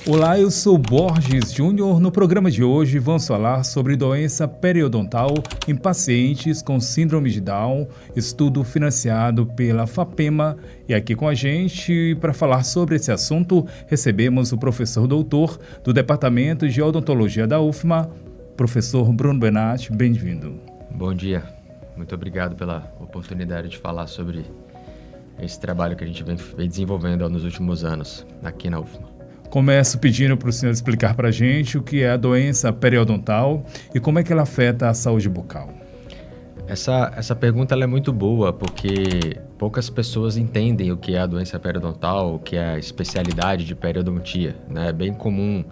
Olá, eu sou Borges Júnior. No programa de hoje vamos falar sobre doença periodontal em pacientes com síndrome de Down, estudo financiado pela FAPEMA. E aqui com a gente, para falar sobre esse assunto, recebemos o professor doutor do Departamento de Odontologia da UFMA, professor Bruno Benatti. Bem-vindo. Bom dia. Muito obrigado pela oportunidade de falar sobre esse trabalho que a gente vem desenvolvendo nos últimos anos aqui na UFMA. Começo pedindo para o senhor explicar para a gente o que é a doença periodontal e como é que ela afeta a saúde bucal. Essa pergunta ela é muito boa porque poucas pessoas entendem o que é a doença periodontal, o que é a especialidade de periodontia, né? É bem comum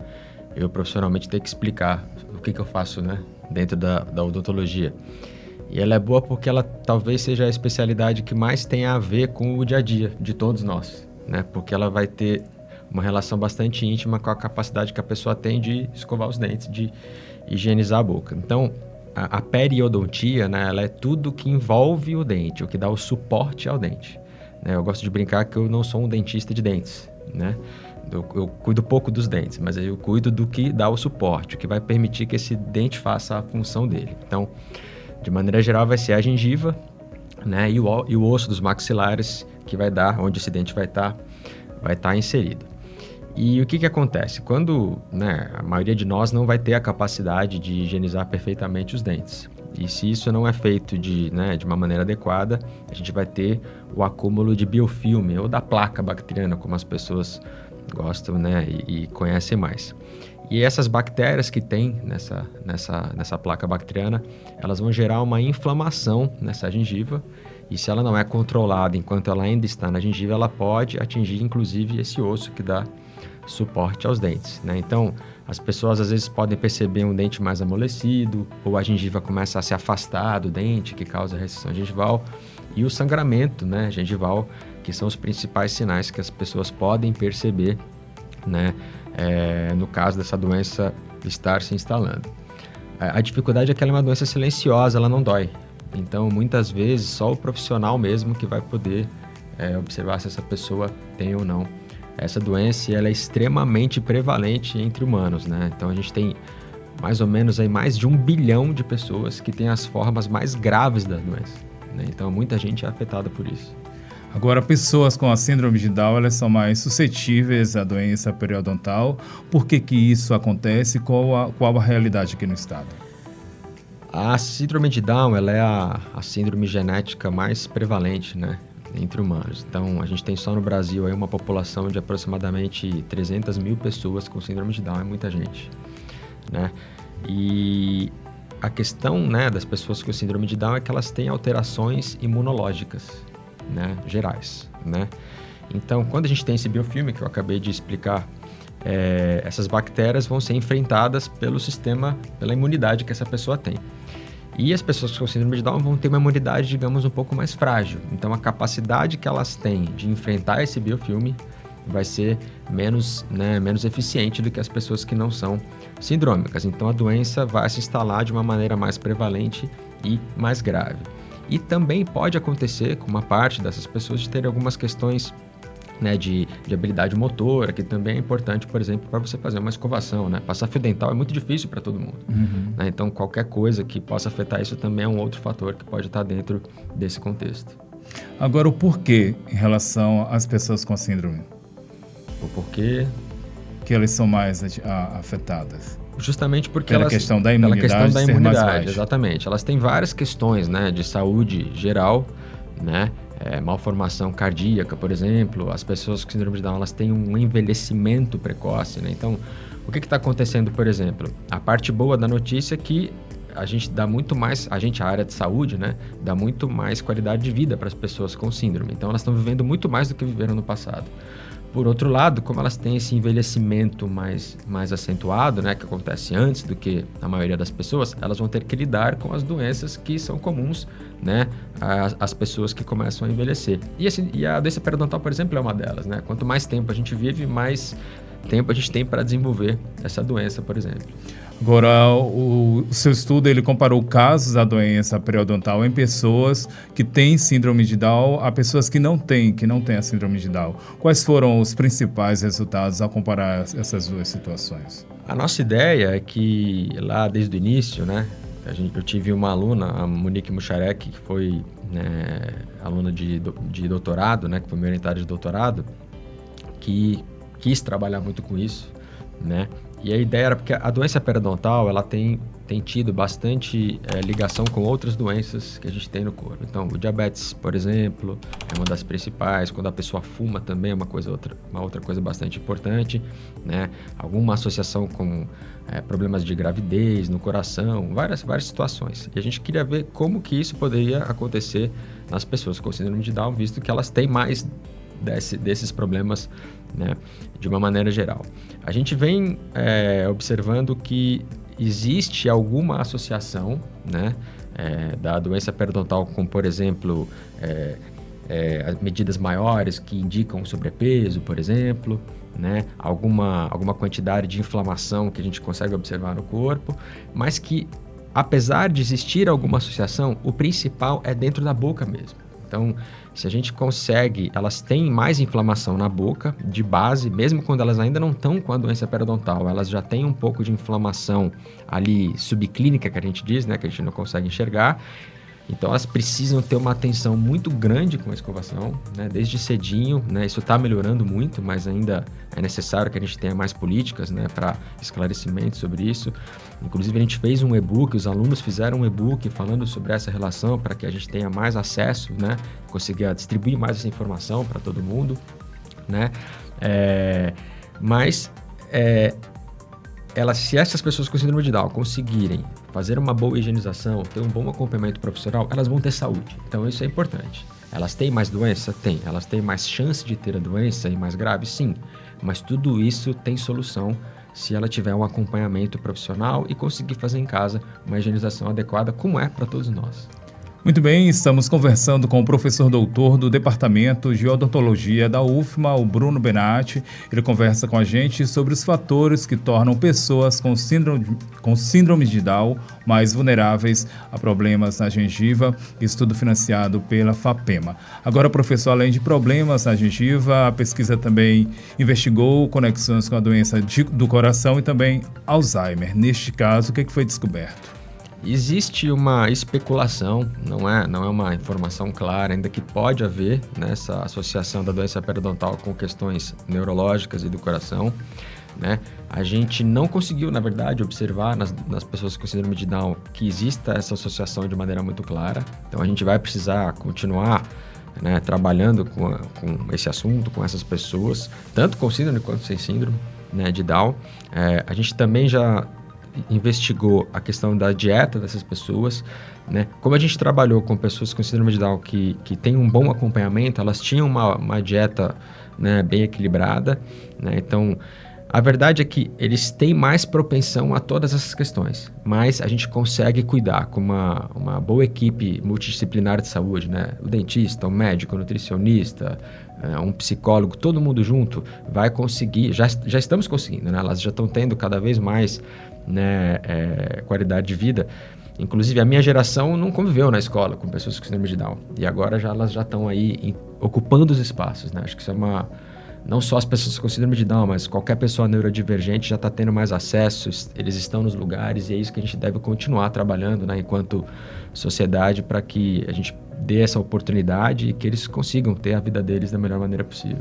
eu profissionalmente ter que explicar o que eu faço, né, dentro da odontologia. E ela é boa porque ela talvez seja a especialidade que mais tem a ver com o dia a dia de todos nós, né? Porque ela vai ter uma relação bastante íntima com a capacidade que a pessoa tem de escovar os dentes, de higienizar a boca. Então, a periodontia, né, ela é tudo que envolve o dente, o que dá o suporte ao dente, né? Eu gosto de brincar que eu não sou um dentista de dentes, né? Eu cuido pouco dos dentes, mas eu cuido do que dá o suporte, o que vai permitir que esse dente faça a função dele. Então, de maneira geral, vai ser a gengiva, né, e o osso dos maxilares, que vai dar, onde esse dente vai estar inserido. E o que acontece? Quando, né, a maioria de nós não vai ter a capacidade de higienizar perfeitamente os dentes. E se isso não é feito de uma maneira adequada, a gente vai ter o acúmulo de biofilme ou da placa bacteriana, como as pessoas gostam, né, e conhecem mais. E essas bactérias que tem nessa placa bacteriana, elas vão gerar uma inflamação nessa gengiva. E se ela não é controlada enquanto ela ainda está na gengiva, ela pode atingir inclusive esse osso que dá suporte aos dentes, né? Então, as pessoas às vezes podem perceber um dente mais amolecido, ou a gengiva começa a se afastar do dente, que causa recessão gengival, e o sangramento, né, gengival, que são os principais sinais que as pessoas podem perceber, né, no caso dessa doença estar se instalando. A dificuldade é que ela é uma doença silenciosa, ela não dói. Então, muitas vezes, só o profissional mesmo que vai poder observar se essa pessoa tem ou não essa doença. E ela é extremamente prevalente entre humanos, né? Então, a gente tem mais ou menos aí mais de 1 bilhão de pessoas que têm as formas mais graves da doença, né? Então, muita gente é afetada por isso. Agora, pessoas com a síndrome de Down, elas são mais suscetíveis à doença periodontal. Por que isso acontece? Qual a realidade aqui no estado? A síndrome de Down, ela é a síndrome genética mais prevalente, né, entre humanos. Então, a gente tem só no Brasil aí uma população de aproximadamente 300 mil pessoas com síndrome de Down, é muita gente, né? E a questão, né, das pessoas com síndrome de Down é que elas têm alterações imunológicas, né, gerais, né? Então, quando a gente tem esse biofilme que eu acabei de explicar, essas bactérias vão ser enfrentadas pelo sistema, pela imunidade que essa pessoa tem. E as pessoas com síndrome de Down vão ter uma imunidade, digamos, um pouco mais frágil. Então, a capacidade que elas têm de enfrentar esse biofilme vai ser menos eficiente do que as pessoas que não são sindrômicas. Então, a doença vai se instalar de uma maneira mais prevalente e mais grave. E também pode acontecer com uma parte dessas pessoas de ter algumas questões, né, de habilidade motora, que também é importante, por exemplo, para você fazer uma escovação, né? Passar fio dental é muito difícil para todo mundo, né? Então, qualquer coisa que possa afetar isso também é um outro fator que pode estar dentro desse contexto. Agora, o porquê em relação às pessoas com síndrome? O porquê que elas são mais afetadas? Justamente porque pela questão da imunidade, exatamente. Elas têm várias questões, né, de saúde geral, né? Malformação cardíaca, por exemplo. As pessoas com síndrome de Down, elas têm um envelhecimento precoce, né? Então, o que está acontecendo, por exemplo? A parte boa da notícia é que a gente dá muito mais, a área de saúde, né, dá muito mais qualidade de vida para as pessoas com síndrome. Então, elas estão vivendo muito mais do que viveram no passado. Por outro lado, como elas têm esse envelhecimento mais acentuado, né, que acontece antes do que a maioria das pessoas, elas vão ter que lidar com as doenças que são comuns, né, às pessoas que começam a envelhecer. E a doença periodontal, por exemplo, é uma delas, né? Quanto mais tempo a gente vive, mais tempo a gente tem para desenvolver essa doença, por exemplo. Agora, o seu estudo ele comparou casos da doença periodontal em pessoas que têm síndrome de Down a pessoas que não têm a síndrome de Down. Quais foram os principais resultados ao comparar essas duas situações? A nossa ideia é que lá desde o início, né, eu tive uma aluna, a Monique Mucharek, que foi aluna de doutorado, né, que foi minha orientada de doutorado, que quis trabalhar muito com isso, né? E a ideia era porque a doença periodontal, ela tem tido bastante ligação com outras doenças que a gente tem no corpo. Então, o diabetes, por exemplo, é uma das principais. Quando a pessoa fuma também é uma outra coisa bastante importante, né? Alguma associação com problemas de gravidez no coração, várias situações. E a gente queria ver como que isso poderia acontecer nas pessoas com síndrome de Down, visto que elas têm mais desses problemas, né, de uma maneira geral. A gente vem observando que existe alguma associação, né, da doença periodontal com, por exemplo, medidas maiores que indicam sobrepeso, por exemplo, né, alguma quantidade de inflamação que a gente consegue observar no corpo, mas que, apesar de existir alguma associação, o principal é dentro da boca mesmo. Então, se a gente consegue, elas têm mais inflamação na boca, de base, mesmo quando elas ainda não estão com a doença periodontal, elas já têm um pouco de inflamação ali subclínica, que a gente diz, né, que a gente não consegue enxergar. Então, elas precisam ter uma atenção muito grande com a escovação, né, desde cedinho, né, isso está melhorando muito, mas ainda é necessário que a gente tenha mais políticas, né, para esclarecimento sobre isso. Inclusive, a gente fez um e-book, os alunos fizeram um e-book falando sobre essa relação para que a gente tenha mais acesso, né, conseguir distribuir mais essa informação para todo mundo, né, se essas pessoas com síndrome de Down conseguirem fazer uma boa higienização, ter um bom acompanhamento profissional, elas vão ter saúde. Então, isso é importante. Elas têm mais doença? Tem. Elas têm mais chance de ter a doença e mais grave? Sim. Mas tudo isso tem solução se ela tiver um acompanhamento profissional e conseguir fazer em casa uma higienização adequada, como é para todos nós. Muito bem, estamos conversando com o professor doutor do Departamento de Odontologia da UFMA, o Bruno Benatti. Ele conversa com a gente sobre os fatores que tornam pessoas com síndrome de Down mais vulneráveis a problemas na gengiva, estudo financiado pela FAPEMA. Agora, professor, além de problemas na gengiva, a pesquisa também investigou conexões com a doença do coração e também Alzheimer. Neste caso, o que foi descoberto? Existe uma especulação, não é uma informação clara, ainda que pode haver nessa associação da doença periodontal com questões neurológicas e do coração, né? A gente não conseguiu, na verdade, observar nas pessoas com síndrome de Down que exista essa associação de maneira muito clara. Então, a gente vai precisar continuar, né, trabalhando com esse assunto, com essas pessoas, tanto com síndrome quanto sem síndrome, né, de Down. A gente também já investigou a questão da dieta dessas pessoas, né? Como a gente trabalhou com pessoas com síndrome de Down que têm um bom acompanhamento, elas tinham uma dieta, né, bem equilibrada, né? Então, a verdade é que eles têm mais propensão a todas essas questões, mas a gente consegue cuidar com uma boa equipe multidisciplinar de saúde, né? O dentista, o médico, o nutricionista, um psicólogo, todo mundo junto vai conseguir, já estamos conseguindo, né? Elas já estão tendo cada vez mais, né, qualidade de vida. Inclusive, a minha geração não conviveu na escola com pessoas com síndrome de Down, e agora elas já estão aí ocupando os espaços, né? Acho que isso é não só as pessoas com síndrome de Down, mas qualquer pessoa neurodivergente já está tendo mais acesso, eles estão nos lugares, e é isso que a gente deve continuar trabalhando, né, enquanto sociedade, para que a gente dê essa oportunidade e que eles consigam ter a vida deles da melhor maneira possível.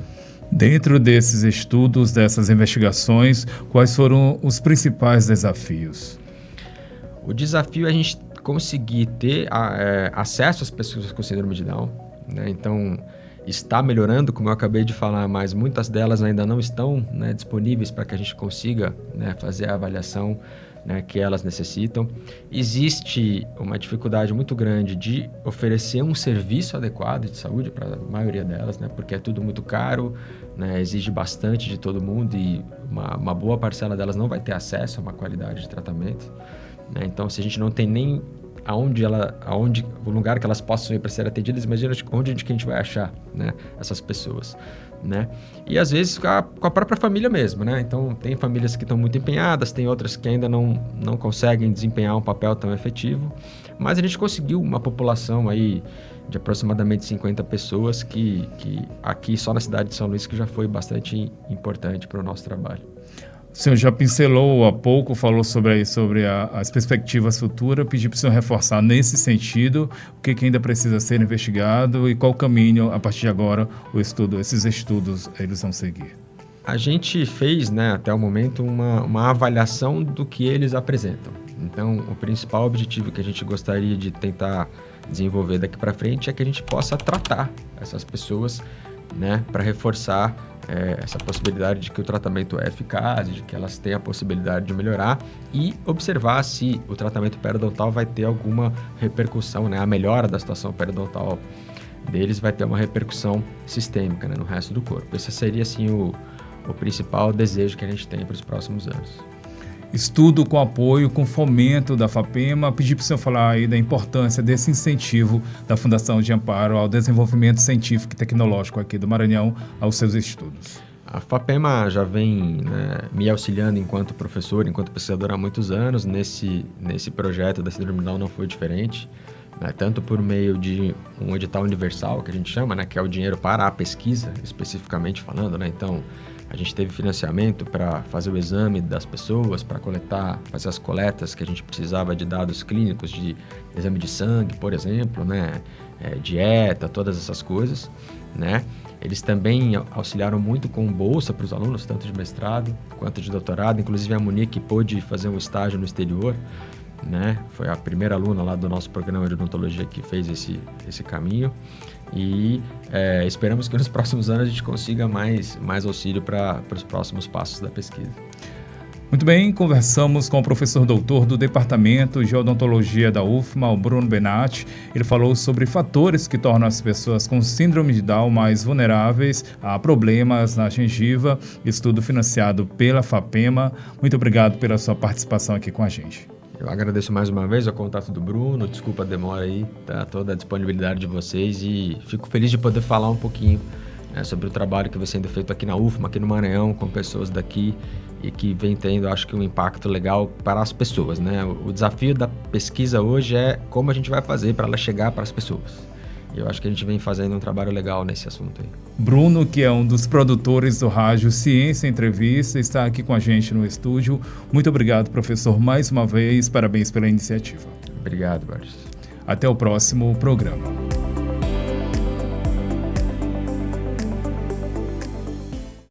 Dentro desses estudos, dessas investigações, quais foram os principais desafios? O desafio é a gente conseguir ter acesso às pessoas com síndrome de Down, né? Então, está melhorando, como eu acabei de falar, mas muitas delas ainda não estão, né, disponíveis para que a gente consiga, né, fazer a avaliação, né, que elas necessitam. Existe uma dificuldade muito grande de oferecer um serviço adequado de saúde para a maioria delas, né, porque é tudo muito caro, né, exige bastante de todo mundo e uma boa parcela delas não vai ter acesso a uma qualidade de tratamento, né? Então, se a gente não tem nem o lugar que elas possam ir para ser atendidas, imagina onde que a gente vai achar, né, essas pessoas, né? E às vezes com a própria família mesmo, né? Então tem famílias que estão muito empenhadas, tem outras que ainda não conseguem desempenhar um papel tão efetivo, mas a gente conseguiu uma população aí de aproximadamente 50 pessoas que aqui só na cidade de São Luís, que já foi bastante importante para o nosso trabalho. O senhor já pincelou há pouco, falou sobre as perspectivas futuras, pedi para o senhor reforçar nesse sentido o que ainda precisa ser investigado e qual caminho, a partir de agora, esses estudos eles vão seguir. A gente fez, né, até o momento, uma avaliação do que eles apresentam. Então, o principal objetivo que a gente gostaria de tentar desenvolver daqui para frente é que a gente possa tratar essas pessoas, né, para reforçar essa possibilidade de que o tratamento é eficaz, de que elas têm a possibilidade de melhorar e observar se o tratamento periodontal vai ter alguma repercussão, né, a melhora da situação periodontal deles vai ter uma repercussão sistêmica, né, no resto do corpo. Esse seria, assim, o principal desejo que a gente tem para os próximos anos. Estudo com apoio, com fomento da FAPEMA. Pedi para o senhor falar aí da importância desse incentivo da Fundação de Amparo ao desenvolvimento científico e tecnológico aqui do Maranhão aos seus estudos. A FAPEMA já vem, né, me auxiliando enquanto professor, enquanto pesquisador há muitos anos. Nesse projeto da Síndrome de Down não foi diferente, né, tanto por meio de um edital universal, que a gente chama, né, que é o dinheiro para a pesquisa, especificamente falando, né? Então, a gente teve financiamento para fazer o exame das pessoas, para fazer as coletas que a gente precisava de dados clínicos, de exame de sangue, por exemplo, né? Dieta, todas essas coisas, né? Eles também auxiliaram muito com bolsa para os alunos, tanto de mestrado quanto de doutorado. Inclusive a Monique pôde fazer um estágio no exterior, né? Foi a primeira aluna lá do nosso programa de odontologia que fez esse caminho. E esperamos que nos próximos anos a gente consiga mais auxílio para os próximos passos da pesquisa. Muito bem, conversamos com o professor doutor do Departamento de Odontologia da UFMA, o Bruno Benatti. Ele falou sobre fatores que tornam as pessoas com síndrome de Down mais vulneráveis a problemas na gengiva, estudo financiado pela FAPEMA. Muito obrigado pela sua participação aqui com a gente. Eu agradeço mais uma vez o contato do Bruno, desculpa a demora aí, tá? Toda a disponibilidade de vocês e fico feliz de poder falar um pouquinho, né, sobre o trabalho que vem sendo feito aqui na UFMA, aqui no Maranhão, com pessoas daqui e que vem tendo, acho que, um impacto legal para as pessoas, né? O desafio da pesquisa hoje é como a gente vai fazer para ela chegar para as pessoas. Eu acho que a gente vem fazendo um trabalho legal nesse assunto aí. Bruno, que é um dos produtores do rádio Ciência Entrevista, está aqui com a gente no estúdio. Muito obrigado, professor, mais uma vez. Parabéns pela iniciativa. Obrigado, Borges. Até o próximo programa.